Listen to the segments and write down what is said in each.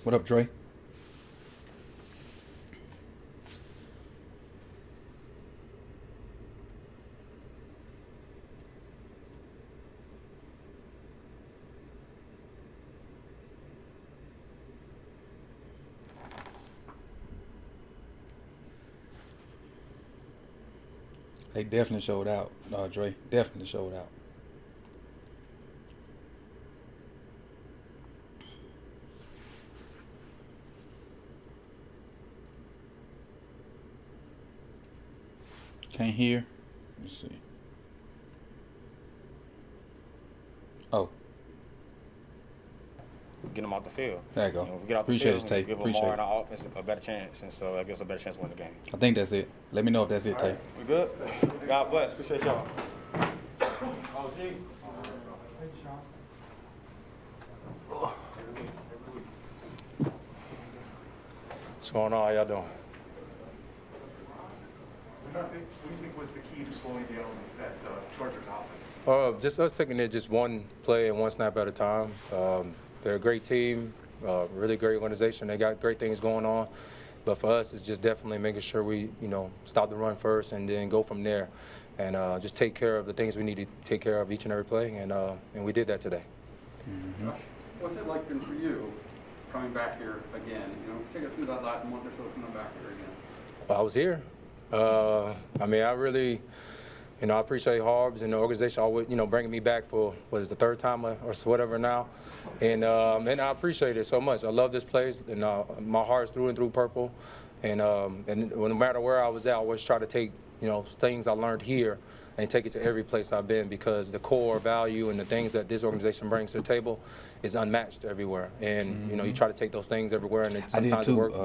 What up, Dre? They definitely showed out, Dre. Definitely showed out. Can't hear. Let's see. Oh, Get them off the field. there you go. You know, if we get off Appreciate the it, field, Tay. give Appreciate Lamar it. and our offense a better chance, and so that gives us a better chance to win the game. I think that's it. Let me know if that's it, Tay. We good? God bless. Appreciate y'all. Oh, gee. What's going on? How y'all doing? What do you think was the key to slowing down that Chargers offense? Just us taking it just one play and one snap at a time. They're a great team, really great organization. They got great things going on. But for us, it's just definitely making sure we, stop the run first and then go from there, and just take care of the things we need to take care of each and every play. And we did that today. Mm-hmm. What's it like been for you coming back here again? Take us through that last month or so coming back here again. Well, I was here. I really, I appreciate Harbs and the organization always, bringing me back for, what is the third time or whatever now. And I appreciate it so much. I love this place, and my heart's through and through purple. And no matter where I was at, I always try to take, things I learned here and take it to every place I've been, because the core value and the things that this organization brings to the table is unmatched everywhere. And, you try to take those things everywhere, and sometimes it works.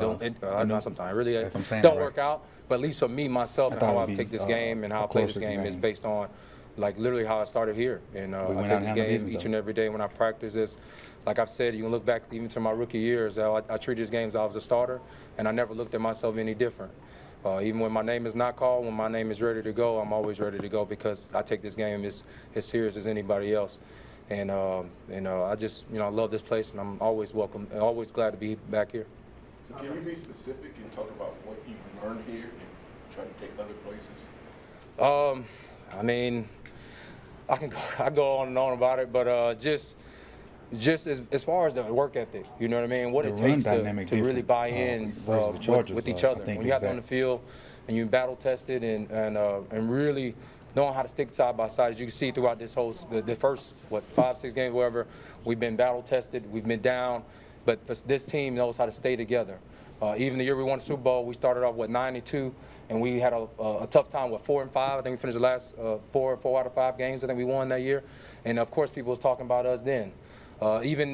Not sometimes. It really don't work out. But at least for me, myself, and how I take this game and how I play this game is based on, literally how I started here. And I take this game each and every day when I practice this. Like I've said, you can look back even to my rookie years. I treated this game as I was a starter, and I never looked at myself any different. Even when my name is not called, when my name is ready to go, I'm always ready to go, because I take this game as serious as anybody else. And I just, I love this place, and I'm always welcome, always glad to be back here. So can you be specific and talk about what you learned here and try to take other places? I go on and on about it, but just as far as the work ethic, you know what I mean? What it takes to really buy in with each other. When you're out on the field and you battle tested and really knowing how to stick side by side, as you can see throughout this the first 5-6 games, whatever, we've been battle tested, we've been down, but this team knows how to stay together. Even the year we won the Super Bowl, we started off with 9-2, and we had a tough time with 4-5. I think we finished the last 4 out of 5 games. I think we won that year, and of course people was talking about us then. Even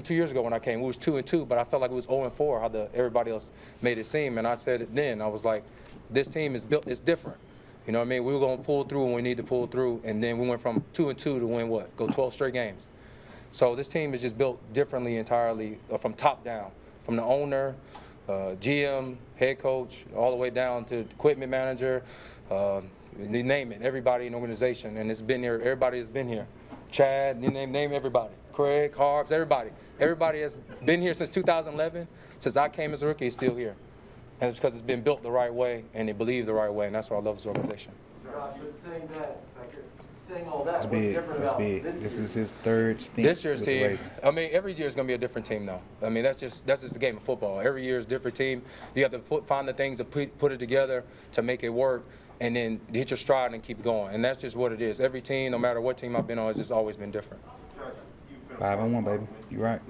2 years ago when I came, we was 2-2, but I felt like it was 0-4 how everybody else made it seem. And I said it then, I was like, this team is built, it's different. You know what I mean? We were going to pull through when we need to pull through, and then we went from 2-2 to win go 12 straight games. So this team is just built differently entirely from top down, from the owner, GM, head coach, all the way down to the equipment manager, you name it, everybody in the organization. And it's been here, everybody has been here. Chad, you name everybody. Craig, Harbs, everybody. Everybody has been here since 2011. Since I came as a rookie, is still here. And it's because it's been built the right way, and they believe the right way, and that's why I love this organization. Josh, saying that, saying all that, That's big. That's big. This is his third stint. This year's with the team, Ravens. Every year is going to be a different team, though. That's just the game of football. Every year is a different team. You have to find the things to put it together to make it work, and then hit your stride and keep going. And that's just what it is. Every team, no matter what team I've been on, it's just always been different. 5-1, baby. You're right.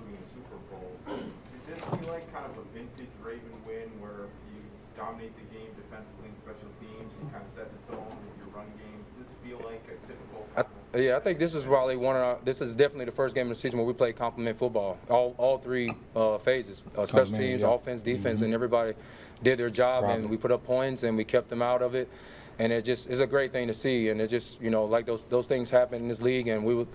Did this feel like kind of a vintage Raven win where you dominate the game defensively and special teams, and kind of set the tone with your run game? Does this feel like a typical I think this is probably this is definitely the first game of the season where we play complement football. All 3 phases, special teams, offense, defense, and everybody did their job, and we put up points, and we kept them out of it. And it just is a great thing to see, and it just, like those things happen in this league, and we would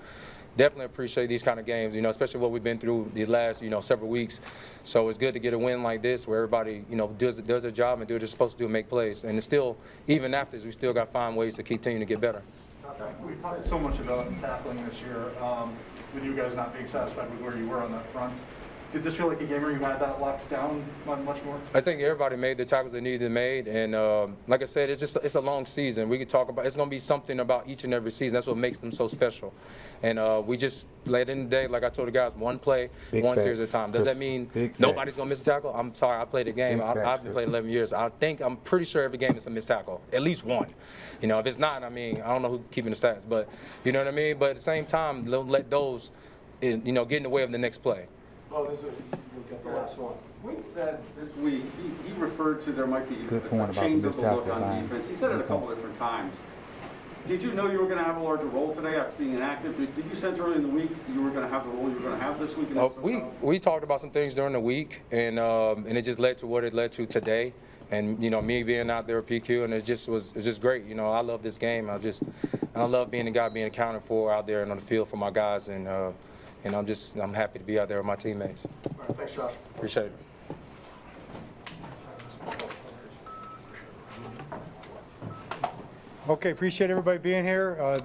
definitely appreciate these kind of games, especially what we've been through the last, several weeks. So it's good to get a win like this where everybody, does their job and do what they're supposed to do and make plays. And it's still, even after this, we still got to find ways to continue to get better. We talked so much about tackling this year, with you guys not being satisfied with where you were on that front. Did this feel like a game where you had that locked down much more? I think everybody made the tackles they needed to made, and like I said, it's a long season. We could talk about it's going to be something about each and every season. That's what makes them so special. And we just late in the day, like I told the guys, one play, one series at a time. Does that mean nobody's going to miss a tackle? I'm sorry, I played the game. I've been playing 11 years. I'm pretty sure every game is a missed tackle, at least one. You know, if it's not, I mean, I don't know who's keeping the stats, but you know what I mean. But at the same time, don't let those, get in the way of the next play. Oh, we'll get the last one. Wink said this week, he referred to there might be Good point a about the change of missed the look tackle on lines. defense. He said it a couple different times. Did you know you were going to have a larger role today after being inactive? Did you sense early in the week you were going to have the role you were going to have this week? We talked about some things during the week, and it just led to what it led to today. And me being out there at PQ, and it's just great. I love this game. I love being the guy being accounted for out there and on the field for my guys, and I'm happy to be out there with my teammates. All right, thanks, Josh. Appreciate it. Okay, appreciate everybody being here.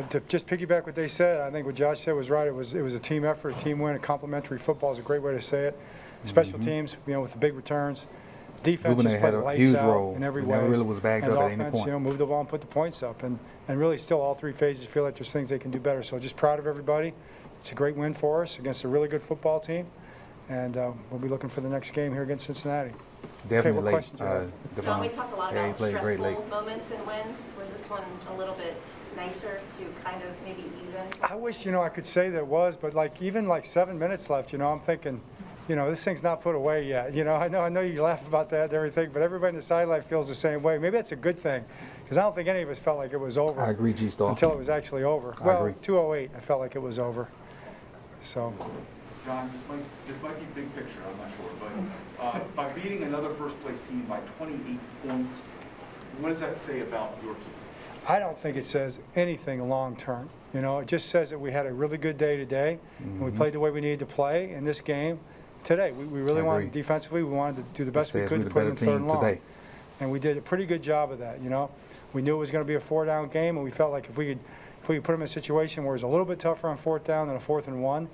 To just piggyback what they said, I think what Josh said was right. It was a team effort, a team win, a complimentary football is a great way to say it. Special teams, with the big returns. Defense just played lights out in every way. Never really was bagged up at any point. Moved the ball and put the points up, and really still all three phases feel like there's things they can do better. So just proud of everybody. It's a great win for us against a really good football team, and we'll be looking for the next game here against Cincinnati. Definitely what late. questions you have? John, we talked a lot about great late. stressful moments and wins. Was this one a little bit nicer to kind of maybe ease in? I wish, I could say there was, but even 7 minutes left, I'm thinking, this thing's not put away yet. I know you laugh about that and everything, but everybody in the sideline feels the same way. Maybe that's a good thing, because I don't think any of us felt like it was over. I agree, G-Star. Until it was actually over. I agree. 2:08, I felt like it was over. So. John, this might be big picture, I'm not sure, but by beating another first-place team by 28 points, what does that say about your team? I don't think it says anything long-term. It just says that we had a really good day today, and we played the way we needed to play in this game today. We really wanted defensively, we wanted to do the best we could to put them in third and long. Today. And we did a pretty good job of that, We knew it was going to be a 4-down game, and we felt like if we could put them in a situation where it was a little bit tougher on 4th down than a 4th and 1,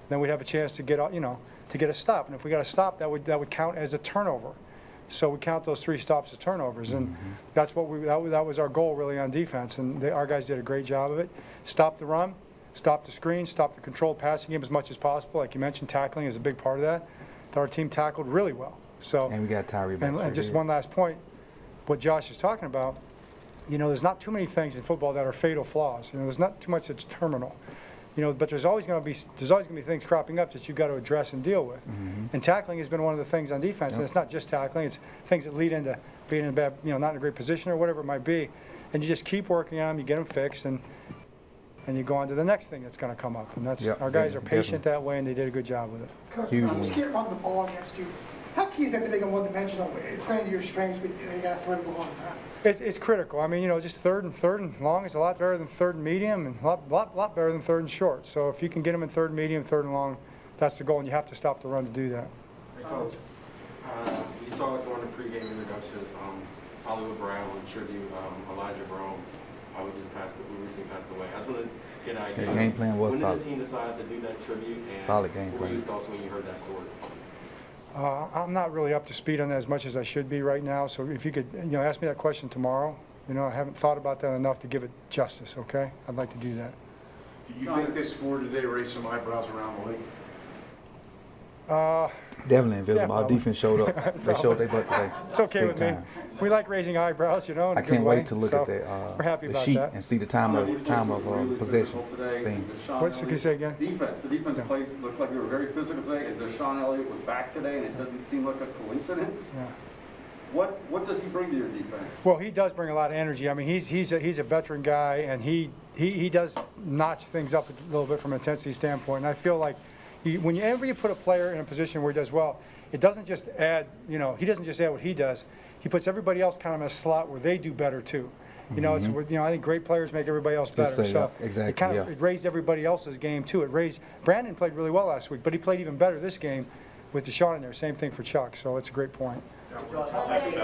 then we'd have a chance to get a stop. And if we got a stop, that would count as a turnover. So we count those 3 stops as turnovers, and that's what that was our goal really on defense. And our guys did a great job of it. Stop the run, stop the screen, stop the controlled passing game as much as possible. Like you mentioned, tackling is a big part of that. Our team tackled really well. So and we got Tyree back. And just one last point, what Josh is talking about. There's not too many things in football that are fatal flaws. There's not too much that's terminal. But there's always going to be things cropping up that you've got to address and deal with. And tackling has been one of the things on defense, and it's not just tackling; it's things that lead into being in a bad, not in a great position or whatever it might be. And you just keep working on them, you get them fixed, and you go on to the next thing that's going to come up. And that's our guys are patient that way, and they did a good job with it. Coach, you can't run the ball against you. How key is that to make them one-dimensional, playing to your strengths, but you got to throw the ball all the time? It's critical. I mean, just third and long is a lot better than third and medium, and a lot better than third and short. So if you can get them in third and medium, third and long, that's the goal, and you have to stop the run to do that. Hey, Coach, we saw it during the pregame introduction. Hollywood Brown would tribute Elijah Brown, who recently passed away. I just want to get an idea. The game plan was when solid. When did the team decide to do that tribute? And solid game plan. what were your thoughts when you heard that story? I'm not really up to speed on that as much as I should be right now. So if you could, ask me that question tomorrow. I haven't thought about that enough to give it justice. Okay, I'd like to do that. Do you think this score today raised some eyebrows around the league? Definitely invisible. Yeah, Our defense showed up. They showed their butt today. It's okay with me. We like raising eyebrows, in a I can't good way. wait to look at we're happy the about sheet that. and see the time of possession thing. What's can you say again? The defense looked like they were very physical today, and Deshaun Elliott was back today, and it doesn't seem like a coincidence. Yeah. What does he bring to your defense? Well, he does bring a lot of energy. I mean, he's a veteran guy, and he does notch things up a little bit from an intensity standpoint. And I feel like whenever you put a player in a position where he does well, it doesn't just add, he doesn't just add what he does. He puts everybody else kind of in a slot where they do better too. I think great players make everybody else better. So exactly, it raised everybody else's game too. Brandon played really well last week, but he played even better this game with Deshaun in there. Same thing for Chuck. So it's a great point. John, how happy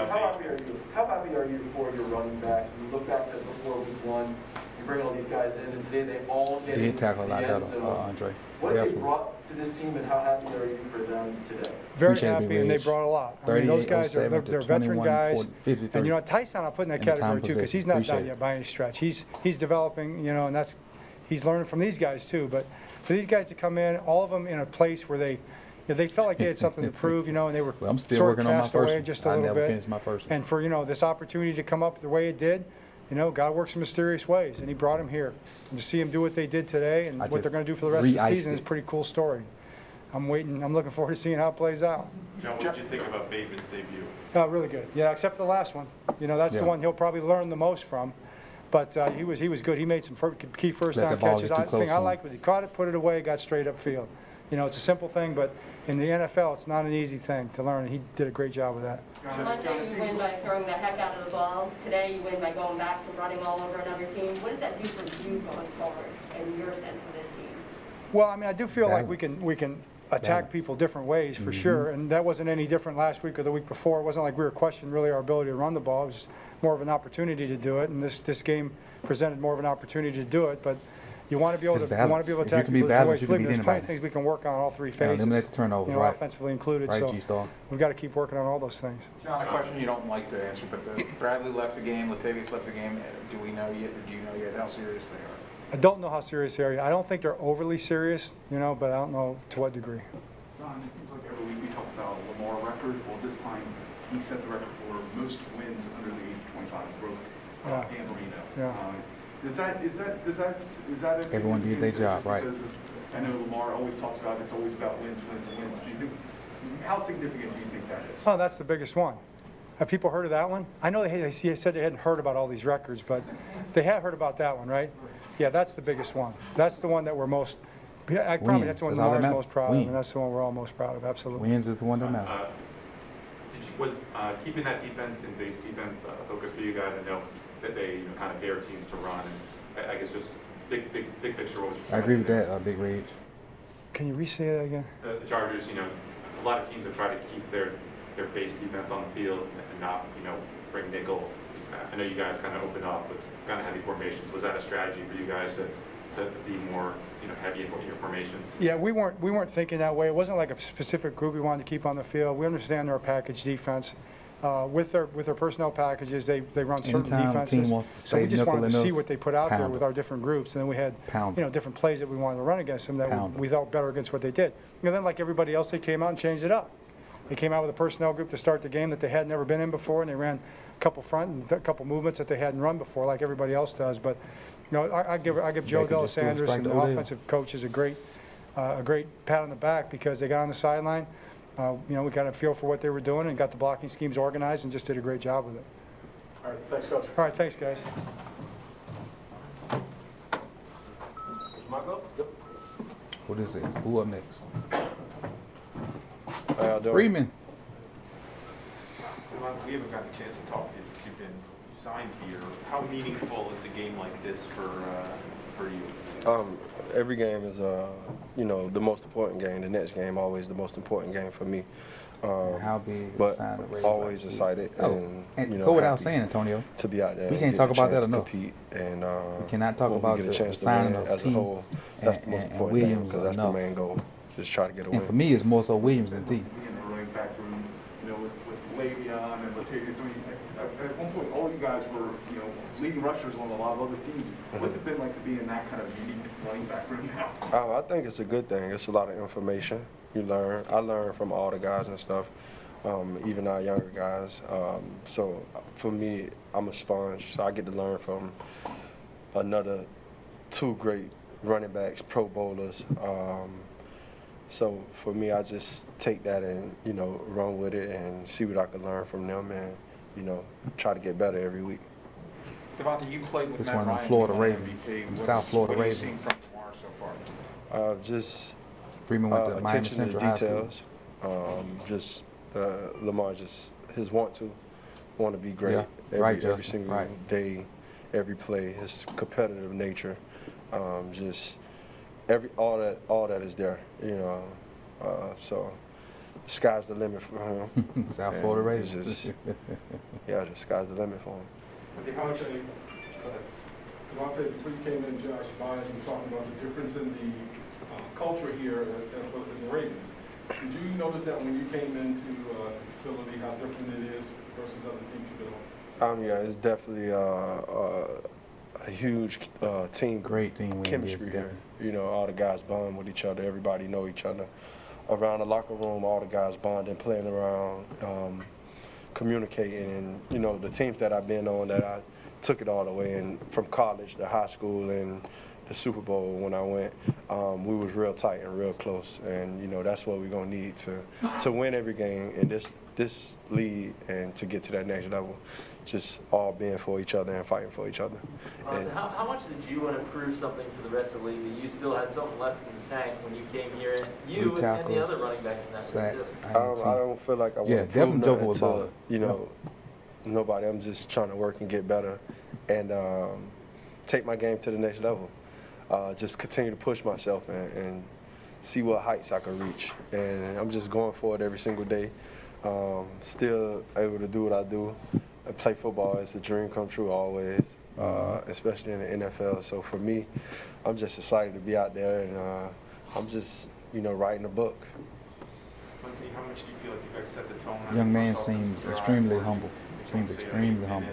are you for your running backs? When you look back to before week 1, you bring all these guys in, and today they all get He did tackle a lot better, zone. Andre. What have they Definitely. brought to to this team, and how happy are you for them today? Very happy, and they brought a lot. I mean, those guys they're veteran guys, 53. and you know Tyson I'll put in that category too because he's not done yet by any stretch. He's developing, you know, and he's learning from these guys too. But for these guys to come in, all of them in a place where they felt like they had something to prove, you know, and they were I'm still working on my first one. just a I little never bit. finished my first one. And for this opportunity to come up the way it did, you know, God works in mysterious ways, and He brought them here. And to see them do what they did today and what they're going to do for the rest of the season is a pretty cool story. I'm looking forward to seeing how it plays out. John, what did you think about Bateman's debut? Really good. Yeah, except for the last one. You know, that's the one he'll probably learn the most from. But he was good. He made some key first down catches. The thing I liked was he caught it, put it away, got straight upfield. You know, it's a simple thing, but in the NFL, it's not an easy thing to learn. He did a great job with that. Monday you win by throwing the heck out of the ball. Today you win by going back to running all over another team. What does that do for you going forward and your sense of this team? Well, I mean, I do feel like we can attack people different ways for sure, and that wasn't any different last week or the week before. It wasn't like we were questioning really our ability to run the ball. It was more of an opportunity to do it, and this game presented more of an opportunity to do it. But you want to be able to attack people different ways. There's plenty of things we can work on all three phases. Eliminate the turnovers, you know, offensively included. Right, so G-Star. we've got to keep working on all those things. John, a question you don't like to answer, but Bradley left the game, Latavius left the game. Do we know yet, or do you know yet how serious they are? I don't know how serious they are. I don't think they're overly serious, you know, but I don't know to what degree. John, it seems like every week we talk about a Lamar record. Well, this time he set the record for most wins under the age of 25. Broke Dan Marino. Yeah. Is that a Everyone did their job, right? I know Lamar always talks about it's always about wins. Do you think how significant do you think that is? Oh, that's the biggest one. Have people heard of that one? I know they said they hadn't heard about all these records, but they had heard about that one, right? Yeah, that's the biggest one. That's the one that we're most. I promise that's the one Lamar's most proud of, and that's the one we're all most proud of. Absolutely. Wins is the one that matters. Was keeping that defense and base defense a focus for you guys? I know that they kind of dare teams to run, and I guess just big picture. What was your I agree with that, Big Rage. Can you re-say that again? The Chargers, a lot of teams have tried to keep their base defense on the field and not, bring nickel. I know you guys kind of opened up with kind of heavy formations. Was that a strategy for you guys to be more, heavy in your formations? Yeah, we weren't thinking that way. It wasn't like a specific group we wanted to keep on the field. We understand they're a package defense. With their personnel packages, they run certain defenses. So we just wanted to see what they put out there with our different groups, and then we had different plays that we wanted to run against them that we thought better against what they did. And then, like everybody else, they came out and changed it up. They came out with a personnel group to start the game that they had never been in before, and they ran a couple front and a couple movements that they hadn't run before, like everybody else does. But I give Joe Delisandris and the offensive coaches a great pat on the back because they got on the sideline. We got a feel for what they were doing and got the blocking schemes organized and just did a great job with it. All right, thanks, Coach. All right, thanks, guys. What is it? Who up next? Freeman. We haven't gotten a chance to talk to you since you signed here. How meaningful is a game like this for you? Every game is, the most important game. The next game always the most important game for me. How big? But always excited and go without saying, Antonio. To be out there. We can't talk about that enough. Compete and we cannot talk about the signing of the team that's the most important Williams because that's the main goal. Just try to get a win. And for me, it's more so Williams than T. In the running back room, with Le'Veon and Latavius. I mean, at one point, all you guys were, leading rushers on a lot of other teams. What's it been like to be in that kind of unique running back room now? I think it's a good thing. It's a lot of information you learn. I learn from all the guys and stuff, even our younger guys. So for me, I'm a sponge, so I get to learn from another two great running backs, Pro Bowlers. So for me, I just take that and, run with it and see what I can learn from them and, try to get better every week. Devontae, you played with Matt one Ryan. From Florida Ravens, from South Florida Ravens. What have you seen from Lamar so far? Just Freeman went to Miami attention Central to High School. Lamar his want to be great every single day, every play. His competitive nature, all that is there, so sky's the limit for him. South Florida Ravens. Just sky's the limit for him. Devontae, before you came in, Josh Bynes, and talking about the difference in the culture here for the Ravens. Did you notice that when you came into the facility, how different it is versus other teams you've been on? Yeah, it's definitely a huge team, Great team chemistry here. You know, all the guys bond with each other. Everybody know each other. Around the locker room, all the guys bonding, playing around, communicating, and you know, the teams that I've been on, that I took it all the way, and from college to high school and the Super Bowl when I went, we was real tight and real close, and you know, that's what we're gonna need to win every game in this league and to get to that next level. Just all being for each other and fighting for each other. How much did you want to prove something to the rest of the league that you still had something left in the tank when you came here? You and the other running backs in that sack, I don't feel like I want to prove nothing to, you know, nobody. I'm just trying to work and get better and take my game to the next level. Just continue to push myself and see what heights I can reach. And I'm just going for it every single day. Still able to do what I do. Play football is a dream come true always, especially in the NFL. So for me, I'm just excited to be out there, and I'm just, you know, writing a book. How much do you feel like you guys set the tone? Young man seems extremely humble. Seems extremely humble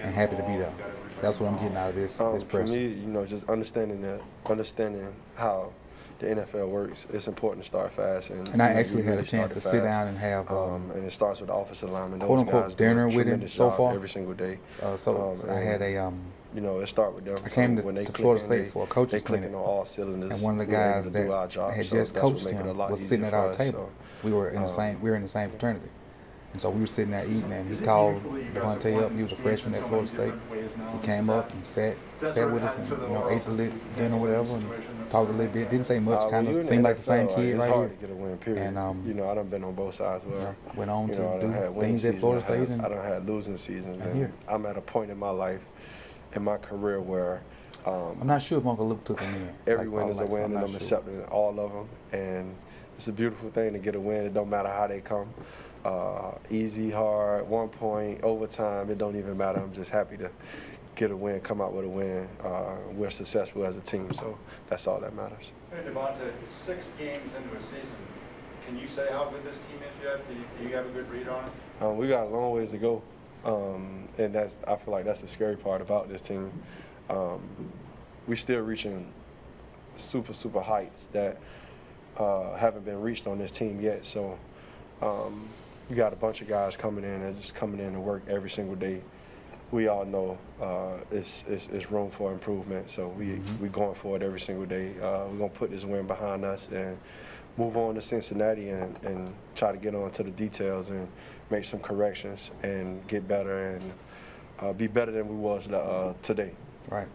and happy to be there. That's what I'm getting out of this For press. me, you know, just understanding how the NFL works, it's important to start fast. And I actually had a chance to sit down and have and it starts with the offensive linemen. quote unquote dinner with him so far every single day. I had a you know, it starts with them. I came when they to Florida State for a coach's clinic, on all cylinders, and one of the guys that had just coached him was sitting at our table. We were in the same fraternity. And so we were sitting there eating, and he called Devontae up. He was a freshman at Florida State. He came up and sat with us, and you know, ate the dinner or whatever, and talked a little bit. Didn't say much. Kind of seemed like the same kid right here. To get a win, period. And you know, I done been on both sides. Where went on you to know, do things at Florida State, and I done had losing seasons. And I'm at a point in my life, in my career, where I'm not sure if Uncle Luke took him in. Every win is a win, and I'm accepting all of them. And it's a beautiful thing to get a win. It don't matter how they come. Easy, hard, 1 point, overtime, it don't even matter. I'm just happy to get a win, come out with a win. We're successful as a team, so that's all that matters. Hey, Devontae, 6 games into a season, can you say how good this team is yet? Do you have a good read on it? We got a long ways to go, and I feel like that's the scary part about this team. We're still reaching super, super heights that haven't been reached on this team yet, so we got a bunch of guys coming in and just coming in to work every single day. We all know it's room for improvement, so we going for it every single day. We're gonna put this win behind us and move on to Cincinnati and try to get on to the details and make some corrections and get better and be better than we was today. Right.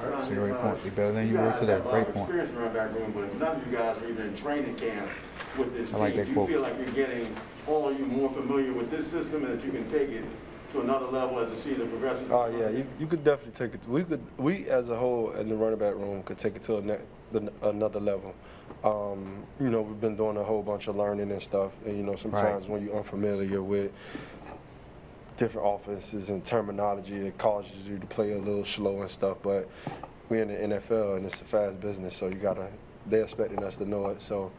That's a great point. Be better than you were today. Great point. Experience in the running back room, but none of you guys are even in training camp with this team. I like that quote. Do you feel like you're getting all of you more familiar with this system and that you can take it to another level as the season progresses? Oh yeah, you could definitely take it. We as a whole in the running back room could take it to another level. You know, we've been doing a whole bunch of learning and stuff, and you know, sometimes when you're unfamiliar with different offenses and terminology, it causes you to play a little slow and stuff. But we're in the NFL and it's a fast business, so they're expecting us to know it. So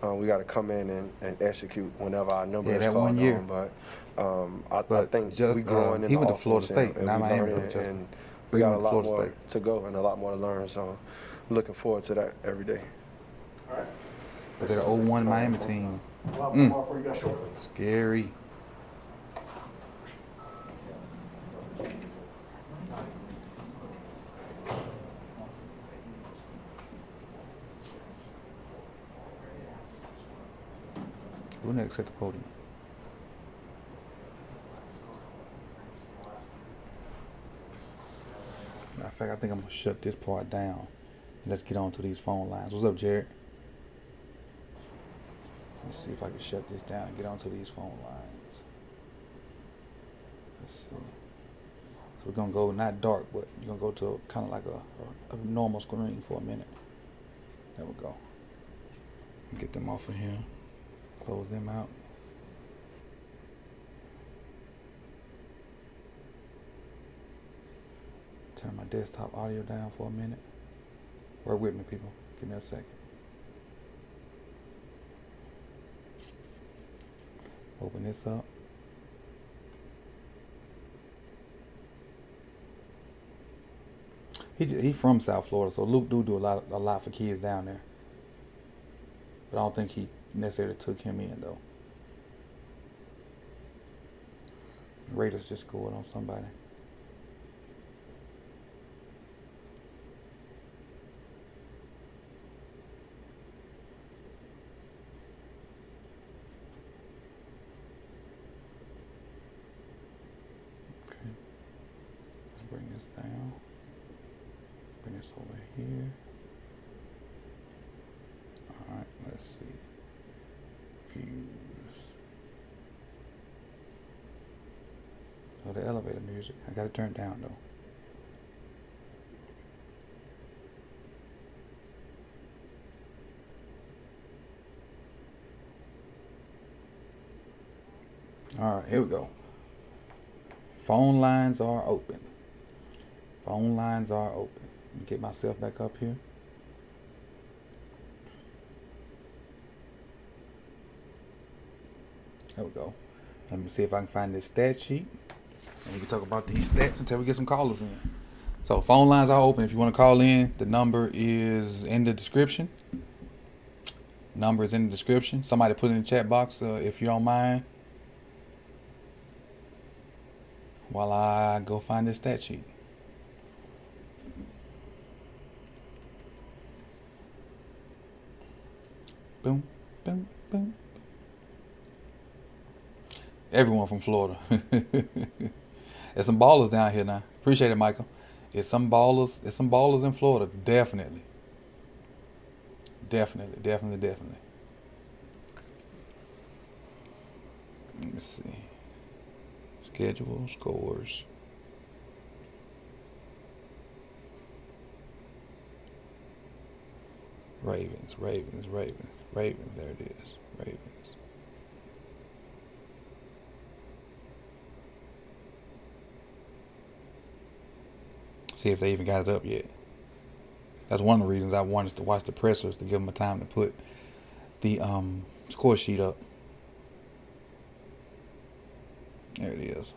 we got to come in and execute whenever our number is called on. But I think we growing in he the went to Florida State, and not Miami, and we got a lot more to go and a lot more to learn. So looking forward to that every day. All right. But they're 0-1 Miami team. Scary. Who next at the podium? Matter of fact, I think I'm gonna shut this part down. Let's get on to these phone lines. What's up, Jared? Let's see if I can shut this down and get onto these phone lines. Let's see. So we're gonna go not dark, but you're gonna go to kind of like a normal screen for a minute. There we go. Get them off of here. Close them out. Turn my desktop audio down for a minute. Work with me, people. Give me a second. Open this up. He from South Florida, so Luke do a lot for kids down there. But I don't think he necessarily took him in though. Raiders just scored on somebody. Okay. Let's bring this down. Bring this over here. Alright, let's see. Views. Oh, the elevator music. I got it turned down though. Alright, here we go. Phone lines are open. Phone lines are open. Let me get myself back up here. There we go. Let me see if I can find this stat sheet. And we can talk about these stats until we get some callers in. So phone lines are open. If you want to call in, the number is in the description. Number is in the description. Somebody put it in the chat box if you don't mind. While I go find this stat sheet. Boom, boom, boom. Everyone from Florida. There's some ballers down here now. Appreciate it, Michael. It's some ballers. It's some ballers in Florida. Definitely. Definitely. Let me see. Schedule, scores. Ravens. There it is. Ravens. See if they even got it up yet. That's one of the reasons I wanted to watch the pressers, to give them a time to put the score sheet up. There it is.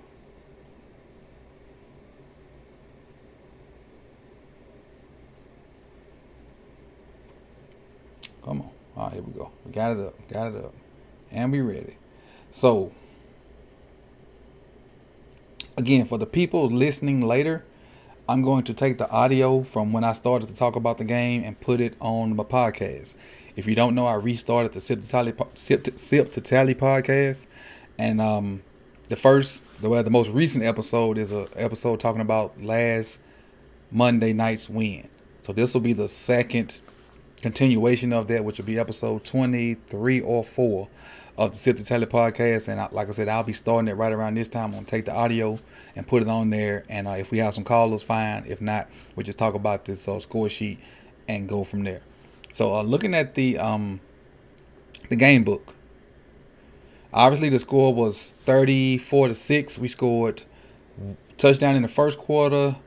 Come on. All right, here we go. We got it up. And we ready. So, again, for the people listening later, I'm going to take the audio from when I started to talk about the game and put it on my podcast. If you don't know, I restarted the Sip to Tally podcast. And the most recent episode is an episode talking about last Monday night's win. So this will be the second continuation of that, which will be episode 23 or 4 of the Sip to Tally podcast. And like I said, I'll be starting it right around this time. I'm going to take the audio and put it on there. And if we have some callers, fine. If not, we'll just talk about this score sheet and go from there. So looking at the game book, obviously the score was 34-6. We scored touchdown in the first quarter,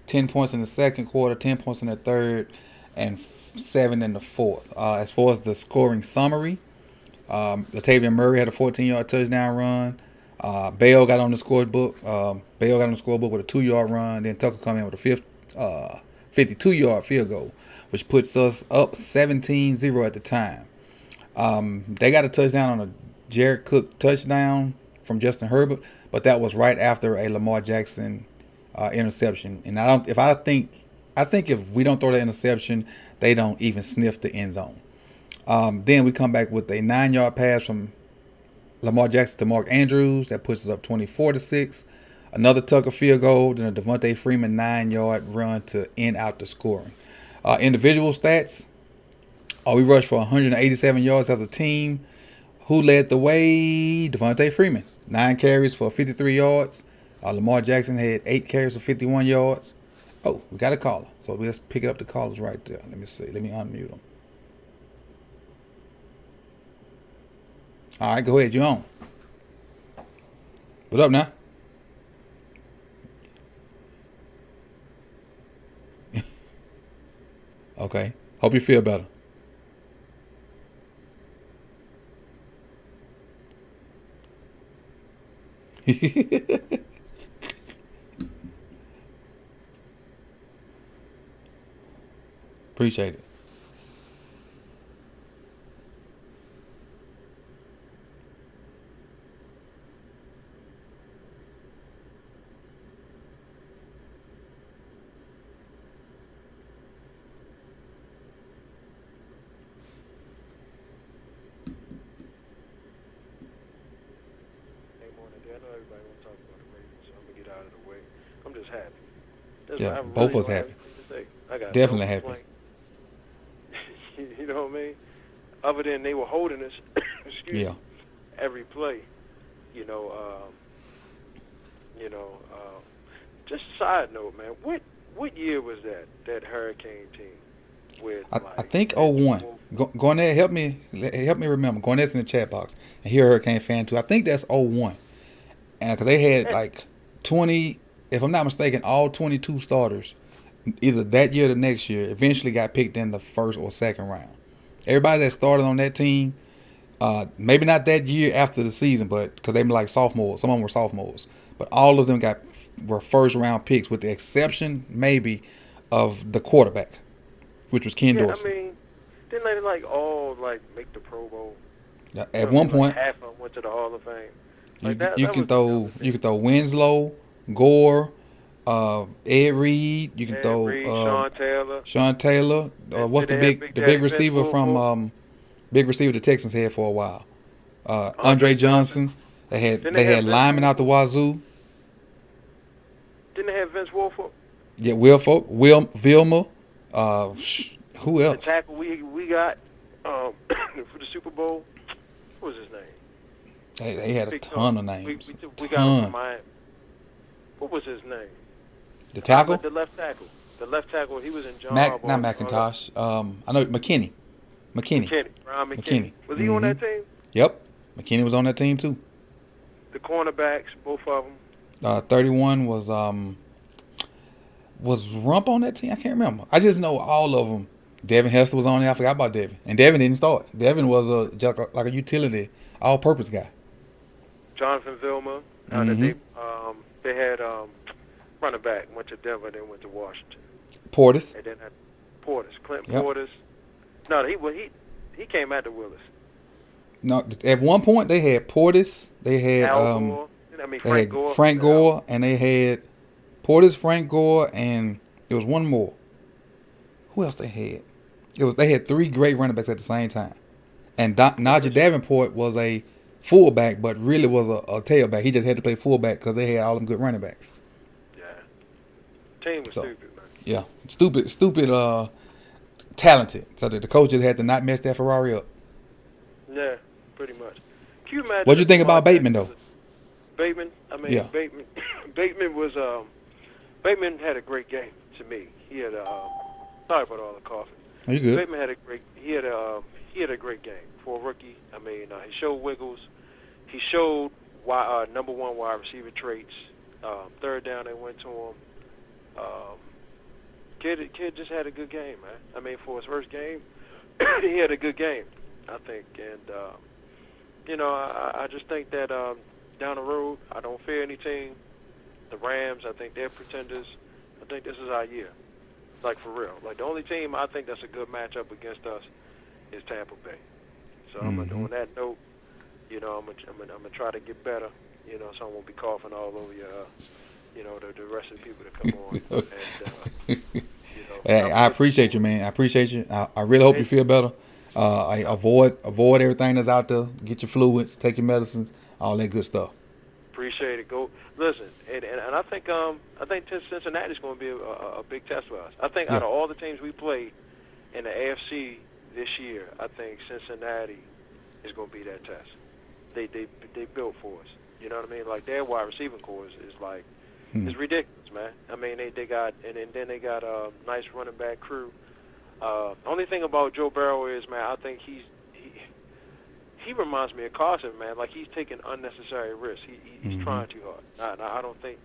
10 points in the second quarter, 10 points in the third, and 7 in the fourth. As far as the scoring summary, Latavius Murray had a 14-yard touchdown run. Bell got on the scorebook. With a 2-yard run. Then Tucker come in with a 52-yard field goal, which puts us up 17-0 at the time. They got a touchdown on a Jared Cook touchdown from Justin Herbert, but that was right after a Lamar Jackson interception. And I think if we don't throw that interception, they don't even sniff the end zone. Then we come back with a 9-yard pass from Lamar Jackson to Mark Andrews. That puts us up 24-6. Another Tucker field goal, then a Devontae Freeman 9-yard run to end out the scoring. Individual stats. We rushed for 187 yards as a team. Who led the way? Devontae Freeman. 9 carries for 53 yards. Lamar Jackson had 8 carries for 51 yards. Oh, we got a caller. So let's pick up the callers right there. Let me see. Let me unmute them. All right, go ahead. You on? What up now? Okay. Hope you feel better. Appreciate it. I'm just happy. Yeah, both of us happy. Definitely happy. You know what I mean? Other than they were holding us, excuse me, every play. Just a side note, man. What year was that Hurricane team with? I think 01. Garnett, help me remember. Garnett's in the chat box, and he a Hurricane fan too. I think that's 01, and because they had like 20. If I'm not mistaken, all 22 starters, either that year or the next year, eventually got picked in the first or second round. Everybody that started on that team, maybe not that year after the season, but because they were like sophomores, some of them were sophomores, but all of them were first round picks, with the exception maybe of the quarterback, which was Ken Dorsey. I mean, didn't they all make the Pro Bowl? At one point, half of them went to the Hall of Fame. You can throw Winslow, Gore, Ed Reed. You can throw Sean Taylor. What's the big receiver from big receiver the Texans had for a while? Andre Johnson. They had linemen out the wazoo. Didn't they have Vince Wilfork? Yeah, Vilma. Who else? The tackle we got for the Super Bowl. What was his name? They had a ton of names. We got him from Miami. What was his name? The tackle? The left tackle. The left tackle. He was in John. Not McIntosh. I know McKinney. Ron McKinney. Was he on that team? Yep. McKinney was on that team too. The cornerbacks, both of them. 31 was Rump on that team? I can't remember. I just know all of them. Devin Hester was on there. I forgot about Devin. And Devin didn't start. Devin was like a utility, all-purpose guy. Jonathan Vilma. They had running back, went to Denver, then went to Washington. Portis. And then Clint Portis. No, he came after Willis. No, at one point they had Portis. They had Frank Gore, and they had Portis, Frank Gore, and there was one more. Who else they had? They had three great running backs at the same time. And Najee Davenport was a fullback, but really was a tailback. He just had to play fullback because they had all them good running backs. Yeah. Team was stupid, man. Yeah. Stupid, talented. So the coach just had to not mess that Ferrari up. Yeah, pretty much. Can you imagine? What'd you think about Bateman, though? Bateman? Bateman was, Bateman had a great game to me. He had, sorry about all the coughing. Are you good? Bateman had he had a great game for a rookie. I mean, he showed wiggles. He showed number one wide receiver traits. Third down, they went to him. Kid just had a good game, man. I mean, for his first game, he had a good game, I think. And, I just think that down the road, I don't fear any team. The Rams, I think they're pretenders. I think this is our year. Like, for real. Like, the only team I think that's a good matchup against us is Tampa Bay. So on that note, I'm gonna try to get better, so I won't be coughing all over the rest of the people that come on. And, hey, I appreciate you, man. I appreciate you. I really hope you feel better. I avoid everything that's out there. Get your fluids, take your medicines, all that good stuff. Appreciate it. Go listen, and I think Cincinnati's going to be a big test for us. I think out of all the teams we played in the AFC this year, I think Cincinnati is going to be that test. They built for us. You know what I mean? Like, their wide receiving core is like it's ridiculous, man. I mean, they got and then they got a nice running back crew. Only thing about Joe Burrow is, man, I think he reminds me of Carson, man. Like, he's taking unnecessary risks. He's trying too hard. I don't think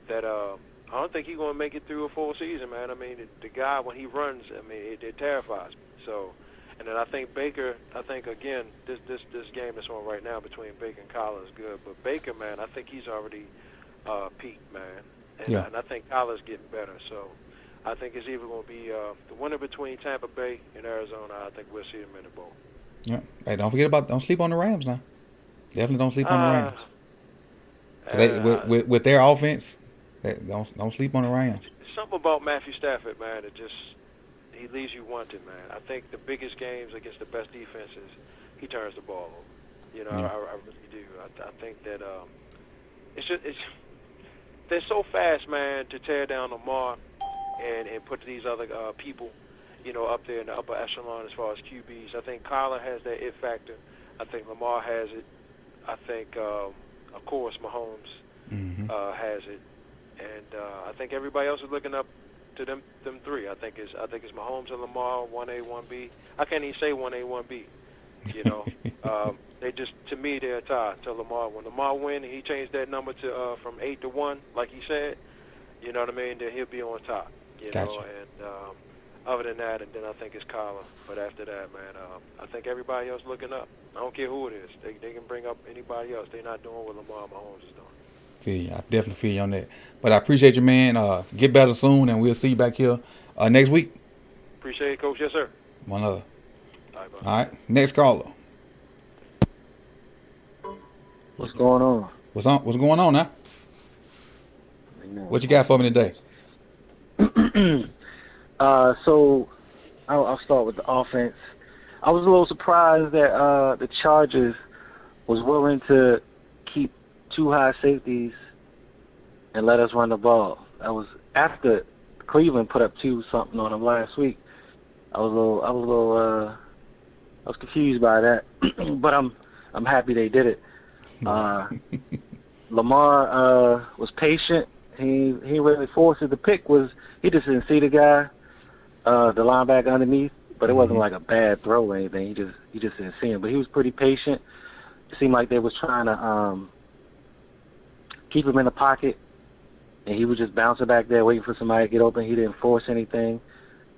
that I don't think he's going to make it through a full season, man. I mean, the guy, when he runs, I mean, it terrifies me. So, And then I think Baker, again, this game that's on right now between Baker and Kyler is good. But Baker, man, I think he's already peaked, man. And I think Kyler's getting better. So I think it's either going to be the winner between Tampa Bay and Arizona. I think we'll see them in the bowl. Yeah. Hey, don't sleep on the Rams now. Definitely don't sleep on the Rams. With their offense, don't sleep on the Rams. Something about Matthew Stafford, man, he leaves you wanting, man. I think the biggest games against the best defenses, he turns the ball over. You know, I really do. I think that they're so fast, man, to tear down Lamar and put these other people, you know, up there in the upper echelon as far as QBs. I think Kyler has that it factor. I think Lamar has it. I think, of course, Mahomes has it. And I think everybody else is looking up to them three. I think it's Mahomes and Lamar, 1A, 1B. I can't even say 1A, 1B. You know, they just, to me, they're a tie to Lamar. When Lamar win, he changed that number to from 8 to 1, like he said. You know what I mean? Then he'll be on top. You know, and other than that, and then I think it's Kyler. But after that, man, I think everybody else looking up. I don't care who it is. They can bring up anybody else. They're not doing what Lamar Mahomes is doing. Feel you. I definitely feel you on that. But I appreciate you, man. Get better soon, and we'll see you back here next week. Appreciate it, Coach. Yes, sir. One love. All right, all right. Next caller. What's going on? What's going on now? What you got for me today? So I'll start with the offense. I was a little surprised that the Chargers was willing to keep 2 high safeties and let us run the ball. I was after Cleveland put up 2-something on them last week. I was confused by that, but I'm happy they did it. Lamar was patient. He really forced it. The pick he just didn't see the guy, the linebacker underneath, but it wasn't like a bad throw or anything. He just didn't see him. But he was pretty patient. It seemed like they was trying to keep him in the pocket, and he was just bouncing back there waiting for somebody to get open. He didn't force anything.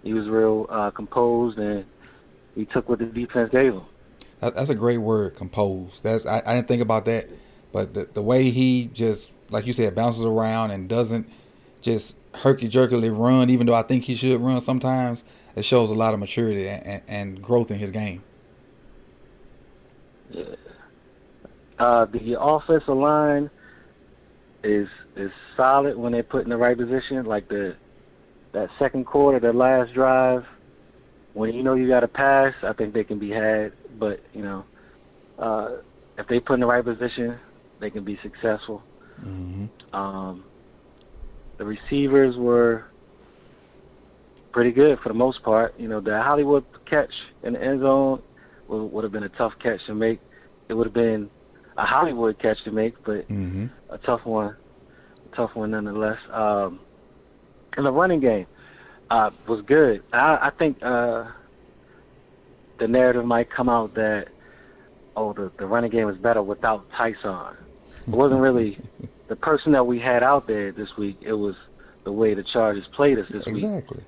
He was real composed, and he took what the defense gave him. That's a great word, composed. I didn't think about that, but the way he just, like you said, bounces around and doesn't just herky-jerkily run, even though I think he should run sometimes, it shows a lot of maturity and growth in his game. Yeah. The offensive line is solid when they're put in the right position. Like that second quarter, the last drive, when you know you got to pass, I think they can be had. But, you know, if they put in the right position, they can be successful. The receivers were pretty good for the most part. You know, the Hollywood catch in the end zone would have been a tough catch to make. It would have been a Hollywood catch to make, but a tough one nonetheless. And the running game was good. I think the narrative might come out that, the running game was better without Tyson. It wasn't really the person that we had out there this week. It was the way the Chargers played us this week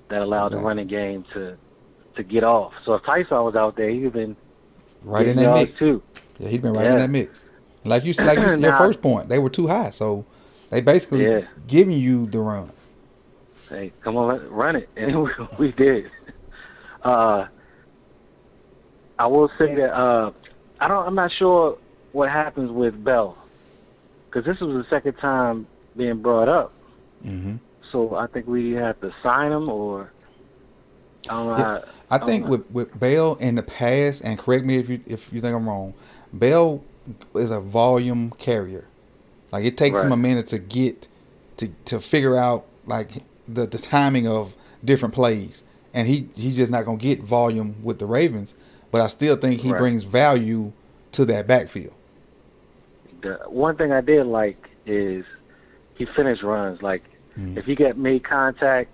that allowed the running game to get off. So if Tyson was out there, he'd have been right in that mix too. Yeah, he'd been right in that mix. Like you said, your first point, they were too high, so they basically giving you the run. Hey, come on, let's run it, and we did. I will say that I'm not sure what happens with Bell, because this was the second time being brought up. So I think we have to sign him, or I don't know. I think with Bell in the past, and correct me if you think I'm wrong, Bell is a volume carrier. Like it takes him a minute to get to figure out like the timing of different plays, and he's just not gonna get volume with the Ravens. But I still think he brings value to that backfield. The one thing I did like is he finished runs. Like if he made contact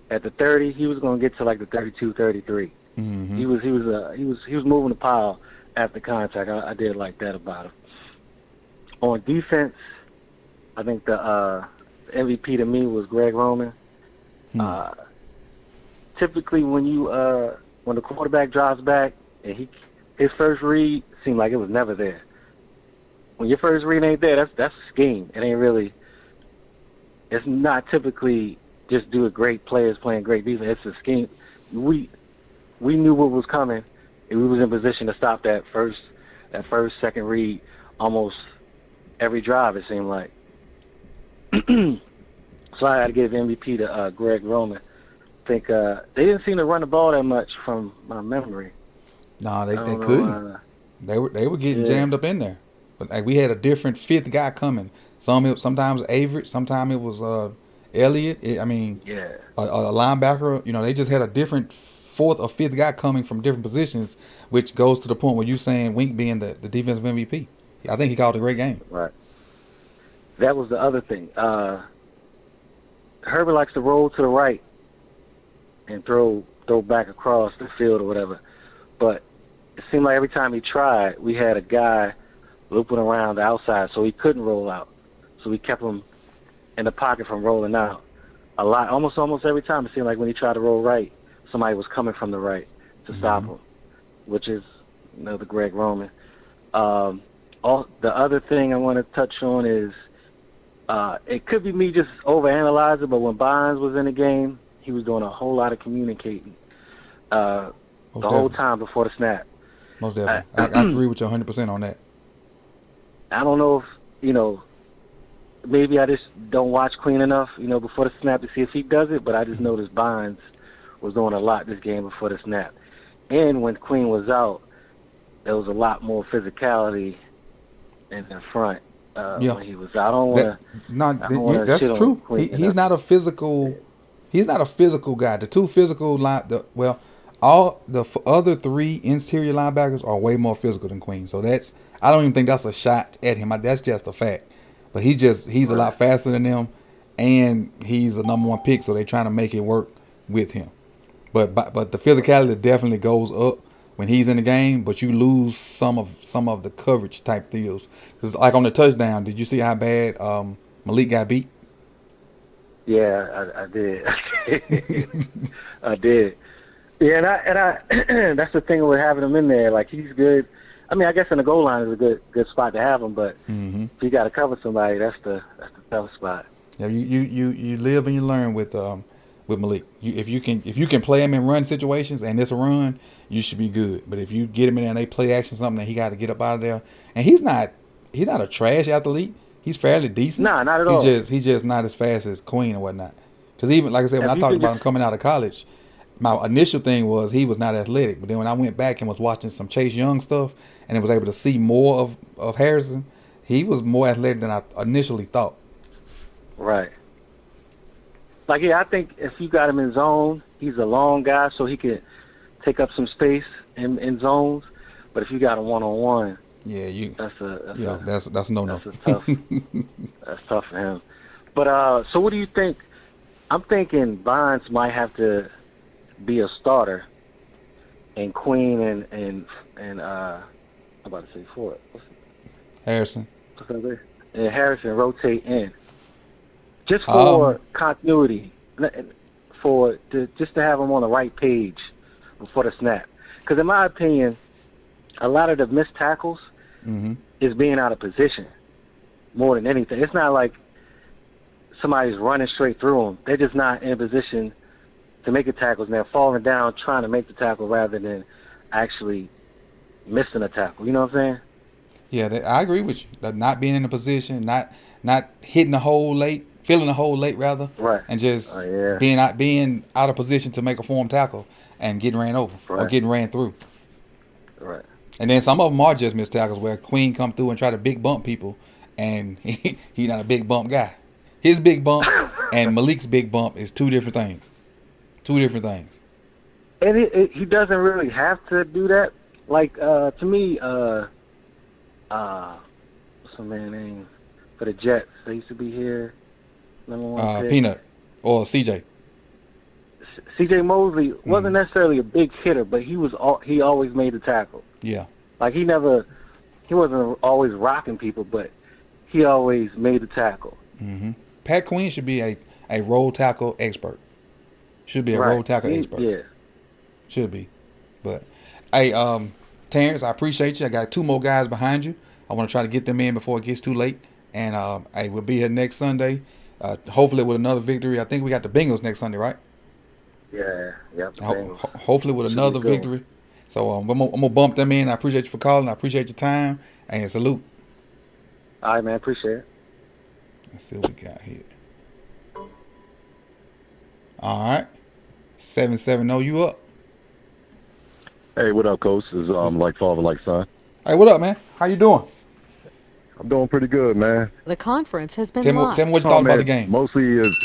at the 30, he was going to get to like the 32, 33. He was moving the pile after contact. I did like that about him. On defense, I think the MVP to me was Greg Roman. Typically, when when the quarterback drops back and his first read seemed like it was never there. When your first read ain't there, that's a scheme. It ain't really. It's not typically just do a great players playing great defense. It's a scheme. We knew what was coming, and we was in position to stop that first, second read almost every drive. It seemed like. So I had to give MVP to Greg Roman. I think they didn't seem to run the ball that much from my memory. No, they couldn't. They were getting jammed up in there. But like, we had a different fifth guy coming. Sometimes Averett, sometimes it was Elliott. A linebacker. You know, they just had a different fourth or fifth guy coming from different positions, which goes to the point where you saying Wink being the defensive MVP. I think he called a great game. Right. That was the other thing. Herbert likes to roll to the right and throw back across the field or whatever. But it seemed like every time he tried, we had a guy looping around the outside, so he couldn't roll out. So we kept him in the pocket from rolling out a lot. Almost every time it seemed like when he tried to roll right, somebody was coming from the right to stop him, which is the Greg Roman. The other thing I want to touch on is it could be me just overanalyzing, but when Bonds was in the game, he was doing a whole lot of communicating the whole time before the snap. Most definitely. I agree with you 100% on that. I don't know if, maybe I just don't watch Queen enough, before the snap to see if he does it, but I just noticed Bonds was doing a lot this game before the snap. And when Queen was out, there was a lot more physicality in the front when he was out. I don't want to. That's true. He's not a physical. He's not a physical guy. The two physical all the other three interior linebackers are way more physical than Queen. So I don't even think that's a shot at him. That's just a fact. But he's a lot faster than them, and he's a number one pick. So they're trying to make it work with him. But the physicality definitely goes up when he's in the game. But you lose some of the coverage type deals. Because like on the touchdown, did you see how bad Malik got beat? Yeah, I did. I did. Yeah, and I that's the thing with having him in there. Like, he's good. I mean, I guess in the goal line is a good spot to have him, but if you got to cover somebody, that's the tough spot. Yeah, you live and you learn with Malik. If you can play him in run situations and it's a run, you should be good. But if you get him in there and they play action something, then he got to get up out of there. And he's not a trash athlete. He's fairly decent. Nah, not at all. He's just not as fast as Queen and whatnot. Because even like I said, when I talked about him coming out of college, my initial thing was he was not athletic. But then when I went back and was watching some Chase Young stuff and was able to see more of Harrison, he was more athletic than I initially thought. Right. Like, yeah, I think if you got him in zone, he's a long guy, so he could take up some space in zones. But if you got him one-on-one, that's a no-no. That's tough. That's tough for him. But so what do you think? I'm thinking Bonds might have to be a starter, and Queen and I'm about to say Ford. Harrison. And Harrison rotate in. Just for continuity, just to have them on the right page before the snap. Because in my opinion, a lot of the missed tackles is being out of position more than anything. It's not like somebody's running straight through them. They're just not in position to make the tackles, and they're falling down trying to make the tackle rather than actually missing a tackle. You know what I'm saying? Yeah, I agree with you. That not being in a position, not hitting the hole late, filling the hole late rather, right, and just being out of position to make a form tackle and getting ran over or getting ran through. Right. And then some of them are just missed tackles where Queen come through and try to big bump people, and he's not a big bump guy. His big bump and Malik's big bump is two different things. And he doesn't really have to do that. Like, to me, what's the man's name for the Jets? They used to be here. Number one pick. Peanut or CJ. CJ Mosley wasn't necessarily a big hitter, but he always made the tackle. Yeah. Like, he wasn't always rocking people, but he always made the tackle. Mm-hmm. Pat Queen should be a roll tackle expert. Should be a roll tackle expert. Yeah. Should be. But hey, Terrence, I appreciate you. I got 2 more guys behind you. I want to try to get them in before it gets too late. And hey, we'll be here next Sunday. Hopefully with another victory. I think we got the Bengals next Sunday, right? Yeah. Hopefully with another victory. So I'm gonna bump them in. I appreciate you for calling. I appreciate your time. And salute. All right, man. Appreciate it. Let's see what we got here. All right. 770, you up? Hey, what up, Coach? This is like father, like son. Hey, what up, man? How you doing? I'm doing pretty good, man. The conference has been Tell me what you thought about the game. Mostly is.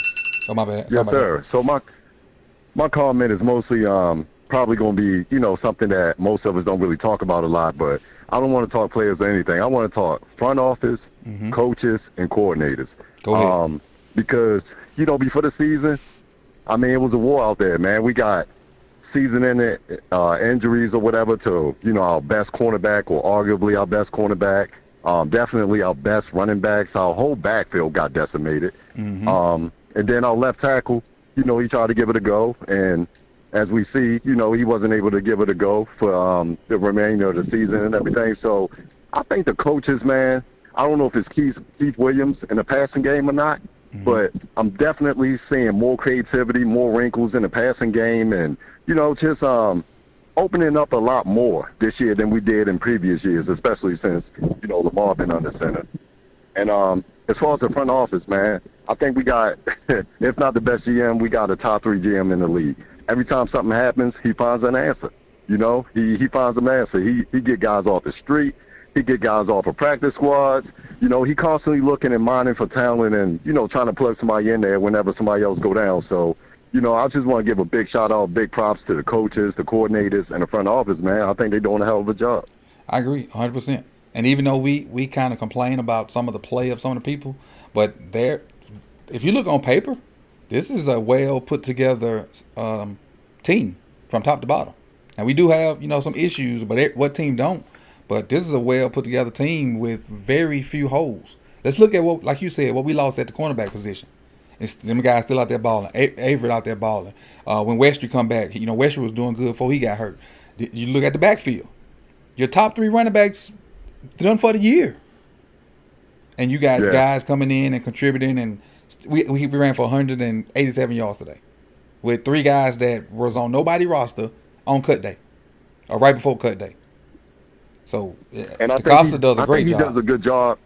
Oh, my bad. Yes, sir. So my comment is mostly probably going to be, something that most of us don't really talk about a lot, but I don't want to talk players or anything. I want to talk front office, coaches, and coordinators. Go ahead. Because, before the season, I mean, it was a war out there, man. We got season-ending injuries or whatever to, our best cornerback or arguably our best cornerback. Definitely our best running backs. Our whole backfield got decimated. And then our left tackle, he tried to give it a go. And as we see, he wasn't able to give it a go for the remainder of the season and everything. So I think the coaches, man, I don't know if it's Keith Williams in the passing game or not, but I'm definitely seeing more creativity, more wrinkles in the passing game, and, just opening up a lot more this year than we did in previous years, especially since, Lamar been under center. And as far as the front office, man, I think we got, if not the best GM, we got a top 3 GM in the league. Every time something happens, he finds an answer. He finds an answer. He get guys off the street. He get guys off of practice squads. He constantly looking and mining for talent and, trying to plug somebody in there whenever somebody else go down. So, I just want to give a big shout-out, big props to the coaches, the coordinators, and the front office, man. I think they're doing a hell of a job. I agree 100%. And even though we kind of complain about some of the play of some of the people, but if you look on paper, this is a well put together team from top to bottom. And we do have, some issues, but what team don't? But this is a well put together team with very few holes. Let's look at what, like you said, what we lost at the cornerback position. It's them guys still out there balling. Avery out there balling. When Westry come back, Westry was doing good before he got hurt. You look at the backfield. Your top 3 running backs done for the year. And you got guys coming in and contributing, and we ran for 187 yards today with 3 guys that was on nobody's roster on cut day or right before cut day. So DeCosta does a great job. He does a good job.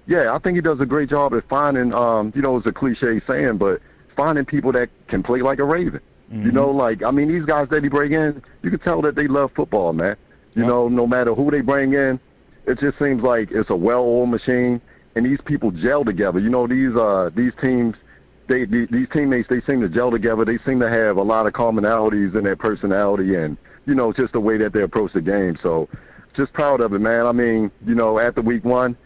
Yeah, I think he does a great job at finding, it's a cliche saying, but finding people that can play like a Raven. These guys that he bring in, you can tell that they love football, man. No matter who they bring in, it just seems like it's a well-oiled machine, and these people gel together. These teams, these teammates, they seem to gel together. They seem to have a lot of commonalities in their personality and, just the way that they approach the game. So just proud of it, man. I mean, after week 1,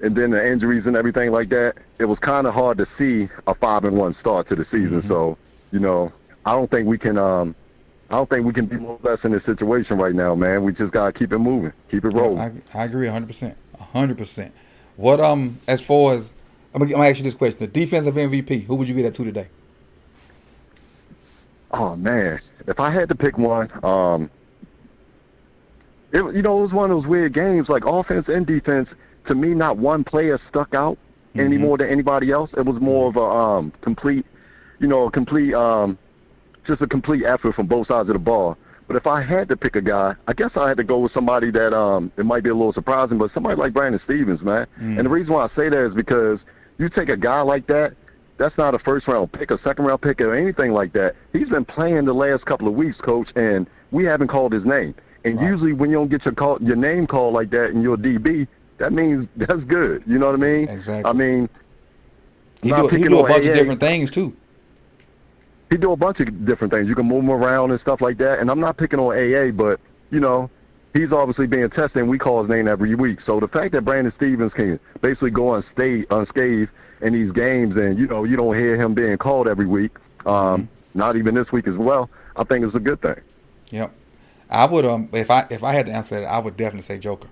and then the injuries and everything like that, it was kind of hard to see a 5-1 start to the season. So, I don't think we can be more or less in this situation right now, man. We just gotta keep it moving, keep it rolling. I agree 100%, 100%. What as far as I'm gonna ask you this question: the defensive MVP, who would you get that to today? Oh man, if I had to pick one, it was one of those weird games, like offense and defense. To me, not one player stuck out any more than anybody else. It was more of a complete effort from both sides of the ball. But if I had to pick a guy, I guess I had to go with somebody that it might be a little surprising, but somebody like Brandon Stevens, man. And the reason why I say that is because you take a guy like that, that's not a first-round pick, a second-round pick, or anything like that. He's been playing the last couple of weeks, Coach, and we haven't called his name. And usually when you don't get your name called like that and you're a DB, that means that's good. You know what I mean? Exactly. I mean, he do a bunch of different things too. He do a bunch of different things. You can move him around and stuff like that. And I'm not picking on AA, but he's obviously being tested, and we call his name every week. So the fact that Brandon Stevens can basically go unscathed in these games, and you don't hear him being called every week, not even this week as well, I think it's a good thing. Yep. I would if I had to answer that, I would definitely say Joker.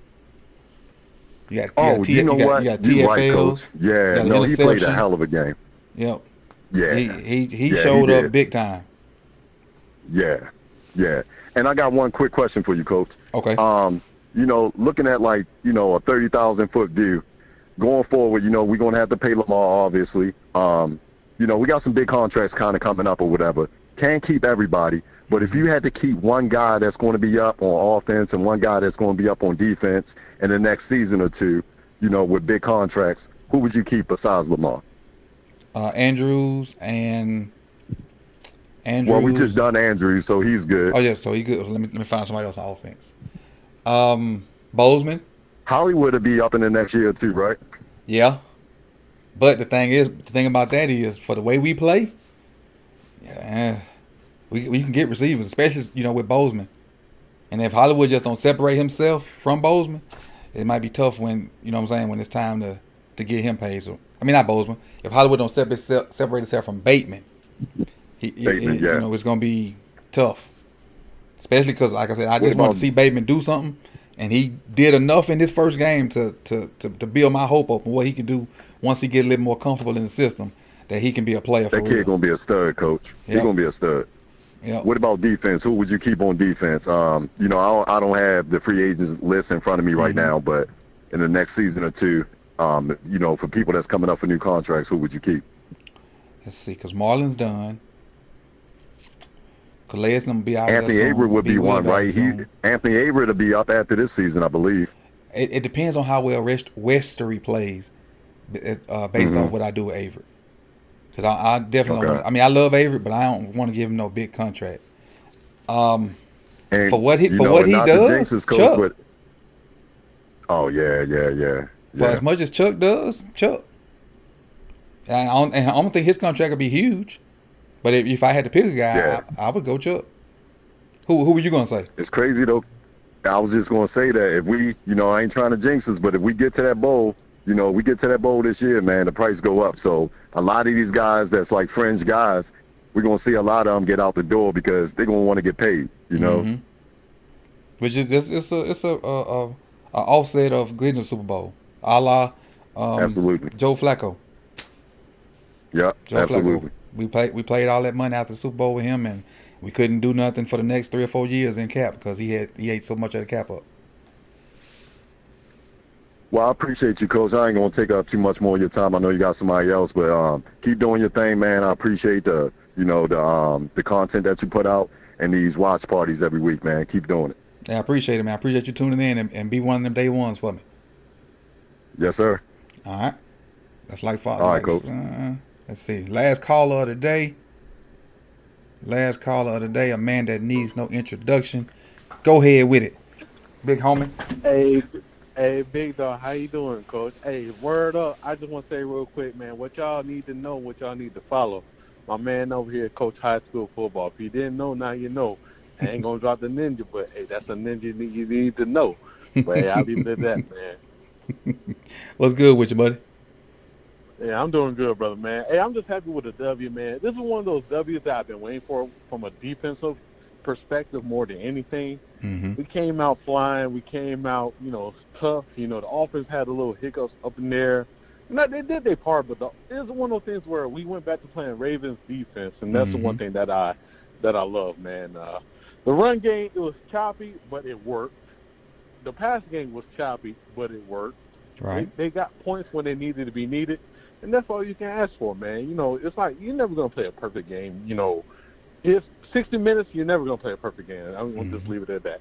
You got TFLs. Yeah, no, he played a hell of a game. Yep. Yeah. He showed up big time. Yeah. And I got one quick question for you, Coach. Okay. You know, looking at like, you know, a 30,000-foot view, going forward, you know, we're going to have to pay Lamar, obviously. You know, we got some big contracts kind of coming up or whatever. Can't keep everybody. But if you had to keep one guy that's going to be up on offense and one guy that's going to be up on defense in the next season or two, you know, with big contracts, who would you keep besides Lamar? Andrews and Andrews. Well, we just done Andrews, so he's good. Oh yeah, so he good. Let me find somebody else on offense. Bozeman. Hollywood will be up in the next year too, right? Yeah. But the thing about that is, for the way we play, yeah, we can get receivers, especially, you know, with Bozeman. And if Hollywood just don't separate himself from Bozeman, it might be tough when, you know what I'm saying, when it's time to get him paid. So I mean, not Bozeman. If Hollywood don't separate itself from Bateman, you know, it's gonna be tough. Especially because, like I said, I just want to see Bateman do something, and he did enough in his first game to build my hope up on what he can do once he get a little more comfortable in the system, that he can be a player for real. That kid gonna be a stud, Coach. He's gonna be a stud. Yep. What about defense? Who would you keep on defense? You know, I don't have the free agents list in front of me right now, but in the next season or two, you know, for people that's coming up for new contracts, who would you keep? Let's see, because Marlon's done. Calais gonna be out. Anthony Avery would be one, right? Anthony Avery to be up after this season, I believe. It depends on how well Westery plays, based off what I do with Avery. Because I definitely don't want. I mean, I love Avery, but I don't want to give him no big contract. For what he does, Chuck. Oh yeah. For as much as Chuck does, Chuck. And I don't think his contract would be huge. But if I had to pick a guy, I would go Chuck. Who were you going to say? It's crazy, though. I was just going to say that if we, you know, I ain't trying to jinx us, but if we get to that bowl, you know, we get to that bowl this year, man, the price go up. So a lot of these guys that's like fringe guys, we're going to see a lot of them get out the door because they're going to want to get paid, you know. Which is it's a offset of getting the Super Bowl, a la absolutely Joe Flacco. Yeah, absolutely. Flacco. We played all that money after the Super Bowl with him, and we couldn't do nothing for the next 3 or 4 years in cap because he ate so much of the cap up. Well, I appreciate you, Coach. I ain't gonna take up too much more of your time. I know you got somebody else, but keep doing your thing, man. I appreciate the content that you put out and these watch parties every week, man. Keep doing it. Yeah, I appreciate it, man. I appreciate you tuning in and be one of them day ones for me. Yes, sir. All right. That's like Father. All right, Coach. Let's see. Last caller of the day. A man that needs no introduction. Go ahead with it, big homie. Hey, big dog. How you doing, Coach? Hey, word up. I just want to say real quick, man, what y'all need to know, what y'all need to follow. My man over here, Coach High School Football. If you didn't know, now you know. I ain't going to drop the ninja, but, hey, that's a ninja you need to know. But, hey, I'll leave it at that, man. What's good with you, buddy? Yeah, I'm doing good, brother, man. Hey, I'm just happy with the W, man. This is one of those W's that I've been waiting for from a defensive perspective more than anything. We came out flying. We came out, you know, tough. You know, the offense had a little hiccups up in there. No, they did their part, but it was one of those things where we went back to playing Ravens defense, and that's the one thing that I love, man. The run game, it was choppy, but it worked. The pass game was choppy, but it worked. Right. They got points when they needed to be needed. And that's all you can ask for, man. You know, it's like you're never going to play a perfect game. You know, if 60 minutes, you're never going to play a perfect game. I'm going to just leave it at that.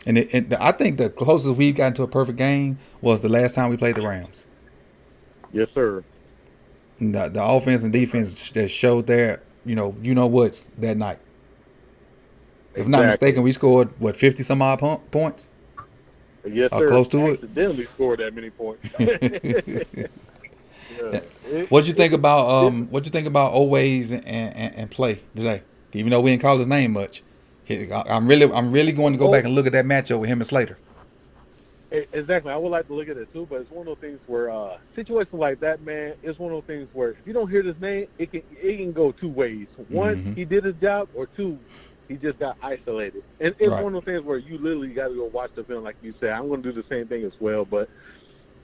And I think the closest we've gotten to a perfect game was the last time we played the Rams. Yes, sir. And the offense and defense that showed there, you know what's that night. If I'm not mistaken, we scored, 50-some-odd points? Yes, sir. Close to it? Accidentally scored that many points. What'd you think about Always and play today? Even though we didn't call his name much, I'm really going to go back and look at that matchup with him and Slater. Exactly, I would like to look at it too, but it's one of those things where situations like that, man, it's one of those things where if you don't hear his name, it can go two ways. One, he did his job, or two, he just got isolated. And it's one of those things where you literally got to go watch the film, like you said. I'm going to do the same thing as well, but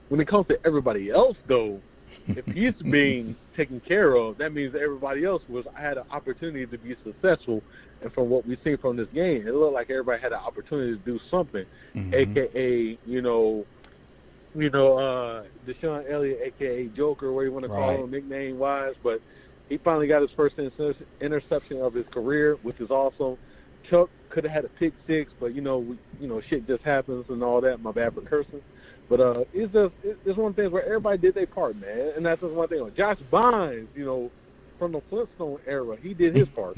when it comes to everybody else, though, if he's being taken care of, that means everybody else had an opportunity to be successful. And from what we've seen from this game, it looked like everybody had an opportunity to do something, aka Deshaun Elliott, aka Joker, where you want to call him nickname wise, but he finally got his first interception of his career, which is awesome. Chuck could have had a pick six, but shit just happens and all that. My bad for cursing. But it's one of the things where everybody did their part, man, and that's just one thing. Josh Bynes, from the Flintstone era, he did his part.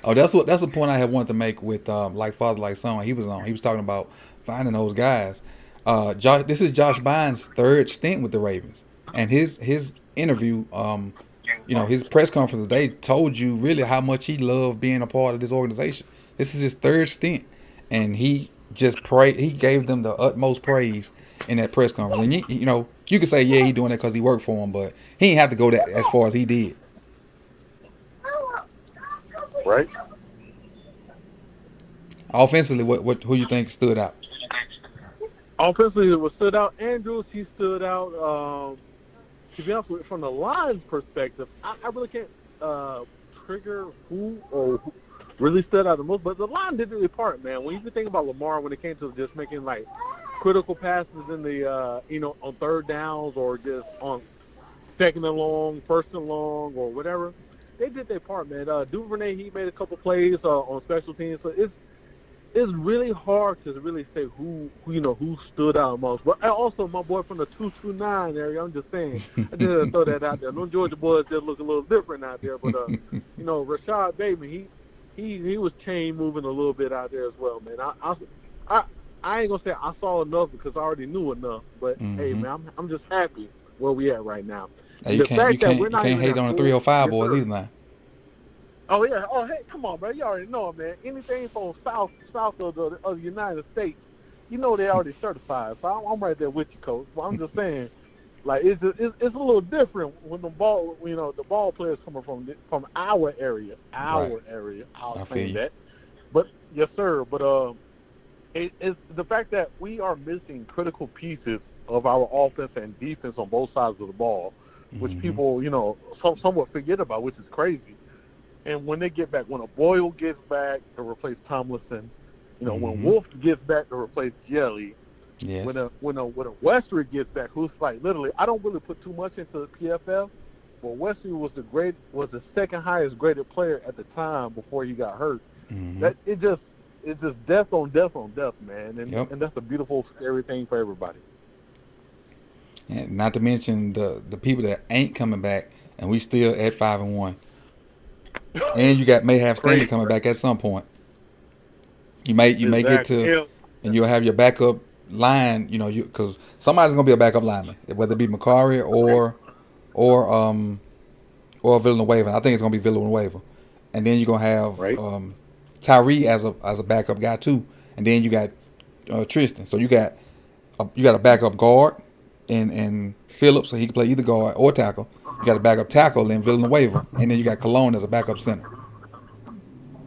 Oh, that's the point I had wanted to make with Like Father Like Son. He was talking about finding those guys. This is Josh Bynes' third stint with the Ravens, and his interview, his press conference today told you really how much he loved being a part of this organization. This is his third stint, and he just he gave them the utmost praise in that press conference. And you could say, yeah, he doing that because he worked for him, but he ain't have to go that as far as he did. Right. Offensively, who you think stood out? Offensively, what stood out? Andrews, he stood out. To be honest with you, from the line's perspective, I really can't trigger who really stood out the most, but the line did their part, man. When you think about Lamar, when it came to just making like critical passes in the on third downs or just on second and long, first and long, or whatever, they did their part, man. Duvernay, he made a couple plays on special teams, so it's really hard to really say who stood out most. But also my boy from the 229 area, I'm just saying, I just had to throw that out there. No Georgia boys just look a little different out there, but Rashad Bateman, he was chain moving a little bit out there as well, man. I ain't gonna say I saw enough because I already knew enough, but hey, man, I'm just happy where we at right now. Hey, you can't hate on the 305 boys either now. Oh yeah. Oh hey, come on, bro. You already know it, man. Anything from south of the United States, they already certified. So I'm right there with you, coach. But I'm just saying, like it's a little different when the ball players coming from our area, area. I'll say that. But yes, sir. But it's the fact that we are missing critical pieces of our offense and defense on both sides of the ball, which people somewhat forget about, which is crazy. And when they get back, when a Boyle gets back to replace Tomlinson, when Wolf gets back to replace Jelly, when a Westry gets back, who's like literally, I don't really put too much into the PFF, but Westry was the second highest graded player at the time before he got hurt. That it's just death on death on death, man, and that's a beautiful, scary thing for everybody. And not to mention the people that ain't coming back, and we still at 5-1. And you may have Stanley coming back at some point. You may get to, and you'll have your backup line. Because somebody's gonna be a backup lineman, whether it be Macari or Villanueva. I think it's gonna be Villanueva, and then you're gonna have Tyree as a backup guy too, and then you got Tristan. So you got a backup guard and Phillips, so he can play either guard or tackle. You got a backup tackle in Villanueva, and then you got Cologne as a backup center.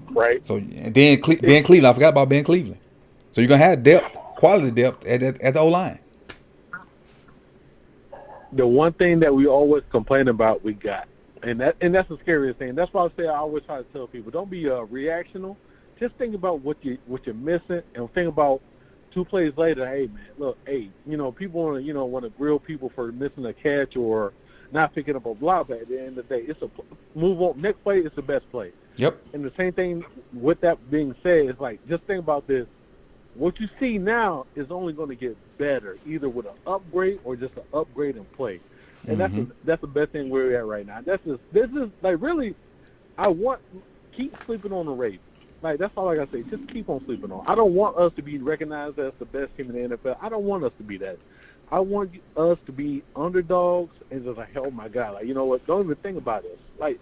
Right. So and then Ben Cleveland. I forgot about Ben Cleveland. So you're gonna have depth, quality depth at the O-line. The one thing that we always complain about, we got, and that's the scariest thing. That's why I always try to tell people, don't be reactional. Just think about what you're missing, and think about 2 plays later. Hey man, look, people want to grill people for missing a catch or not picking up a block, but at the end of the day, it's a move on. Next play is the best play. Yep. And the same thing with that being said, it's like, just think about this. What you see now is only going to get better, either with an upgrade or just an upgrade in play. And that's the best thing we're at right now. This is like really, keep sleeping on the Ravens. Like, that's all I got to say. Just keep on sleeping on. I don't want us to be recognized as the best team in the NFL. I don't want us to be that. I want us to be underdogs and just like, oh my God, like, you know what? Don't even think about us. Like,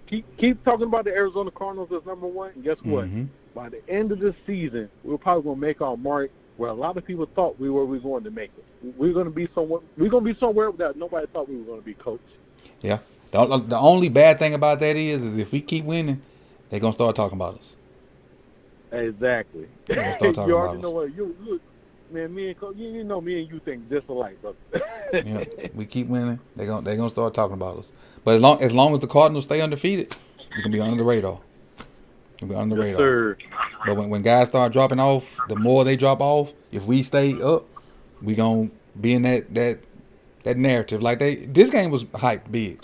keep talking about the Arizona Cardinals as number 1. And guess what? By the end of this season, we're probably going to make our mark where a lot of people thought we were going to make it. We're going to be somewhere that nobody thought we were going to be, coach. Yeah. The only bad thing about that is if we keep winning, they're going to start talking about us. Exactly. They're going to start talking you about already us. know what man, me and Coach, you know, me and you think just alike, brother. Yeah, we keep winning. They gonna start talking about us. But as long as the Cardinals stay undefeated, we can be under the radar. We'll be under the radar. Sir. But when guys start dropping off, the more they drop off, if we stay up, we gonna be in that narrative. Like this game was hyped big.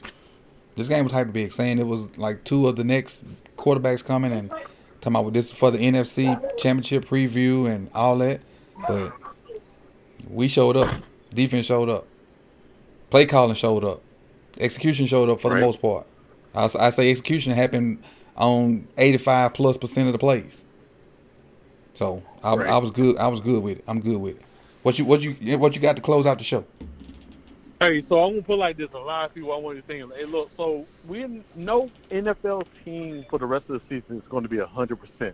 This game was hyped big, saying it was like 2 of the next quarterbacks coming and talking about this for the NFC Championship preview and all that. But we showed up. Defense showed up. Play calling showed up. Execution showed up for the most part. I say execution happened on 85+% of the plays. So I was good. I was good with it. I'm good with it. What you got to close out the show? Hey, so I'm gonna put it like this. A lot of people I want you to think. Hey, look. So no NFL team for the rest of the season is going to be 100%.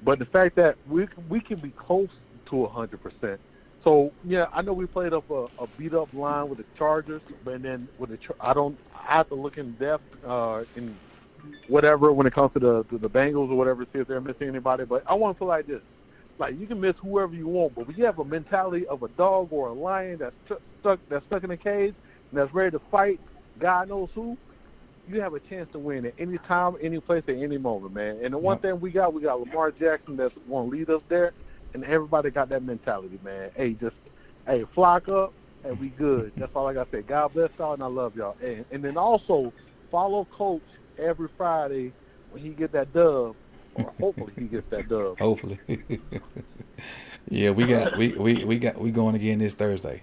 But the fact that we can be close to 100%. So yeah, I know we played up a beat up line with the Chargers, but then with I have to look in depth in whatever when it comes to the Bengals or whatever, see if they're missing anybody. But I want to put it like this: like you can miss whoever you want, but when you have a mentality of a dog or a lion that's stuck in a cage and that's ready to fight, God knows who, you have a chance to win at any time, any place, at any moment, man. And the one thing we got Lamar Jackson that's going to lead us there, and everybody got that mentality, man. Hey, flock up, and we good. That's all I got to say. God bless y'all, and I love y'all. And then also follow Coach every Friday when he get that dub, or hopefully he gets that dub. Hopefully. Yeah, we going again this Thursday.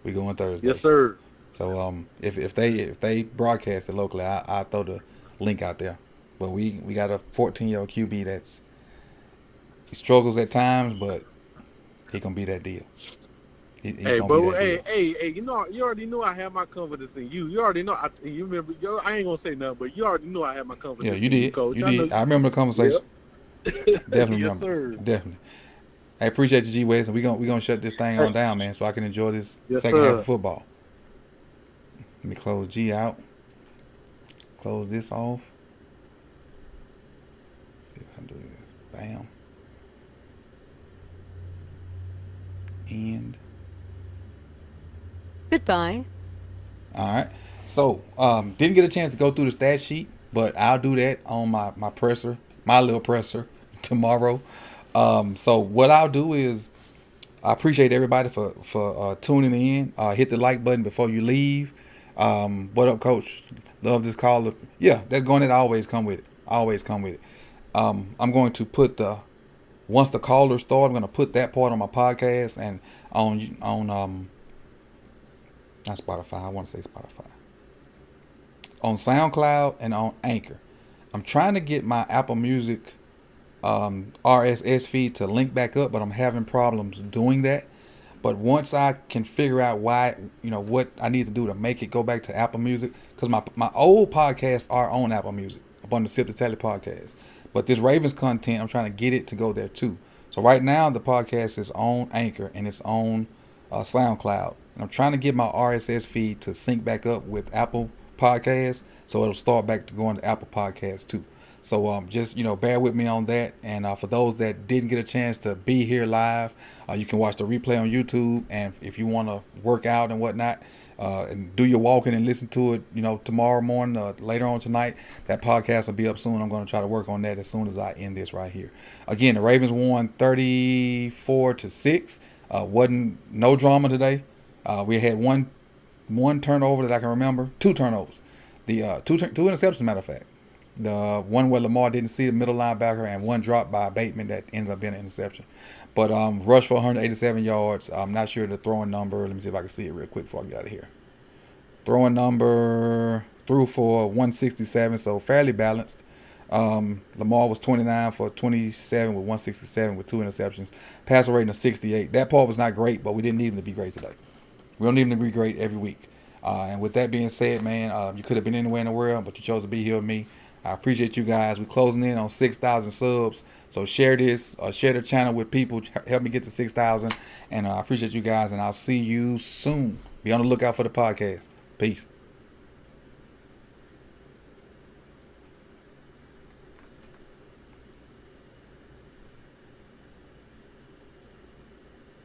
We going Thursday. Yes, sir. So if they broadcast it locally, I'll throw the link out there. But we got a 14-year-old QB he struggles at times, but he gonna be that deal. He's gonna be that deal. Hey, you already know I have my confidence in you. You already know. You remember? I ain't gonna say nothing, but you already know I have my confidence. Yeah, you did. Coach. You did. I remember the conversation. Yep. Definitely yes, remember. Sir. Definitely. I appreciate you, G West, and we gonna shut this thing on down, man, so I can enjoy this second half of football. Let me close G out. Close this off. See if I can do this. Bam. End. Goodbye. All right. So, didn't get a chance to go through the stat sheet, but I'll do that on my little presser tomorrow. So what I'll do is I appreciate everybody for tuning in. Hit the like button before you leave. What up, Coach? Love this caller. Yeah, that's going to always come with it. Always come with it. I'm going to put once the callers start, I'm going to put that part on my podcast and on not Spotify. I want to say Spotify. On SoundCloud and on Anchor. I'm trying to get my Apple Music RSS feed to link back up, but I'm having problems doing that. But once I can figure out why, what I need to do to make it go back to Apple Music, because my old podcasts are on Apple Music, up on the Sip the Tally podcast. But this Ravens content, I'm trying to get it to go there too. So right now the podcast is on Anchor and it's on SoundCloud. And I'm trying to get my RSS feed to sync back up with Apple Podcasts, so it'll start back to going to Apple Podcasts too. So just bear with me on that. And for those that didn't get a chance to be here live, you can watch the replay on YouTube. And if you want to work out and whatnot, and do your walking and listen to it, tomorrow morning, later on tonight, that podcast will be up soon. I'm going to try to work on that as soon as I end this right here. Again, the Ravens won 34-6. Wasn't no drama today. We had one turnover that I can remember, 2 turnovers. The two interceptions, matter of fact. The one where Lamar didn't see the middle linebacker, and one dropped by Bateman that ended up being an interception. But rushed for 187 yards. I'm not sure the throwing number. Let me see if I can see it real quick before I get out of here. Throwing number, threw for 167, so fairly balanced. Lamar was 29 for 27 with 167 with 2 interceptions. Passer rating of 68. That part was not great, but we didn't need him to be great today. We don't need him to be great every week. And with that being said, man, you could have been anywhere in the world, but you chose to be here with me. I appreciate you guys. We're closing in on 6,000 subs. So share this, share the channel with people. Help me get to 6,000. And I appreciate you guys, and I'll see you soon. Be on the lookout for the podcast. Peace.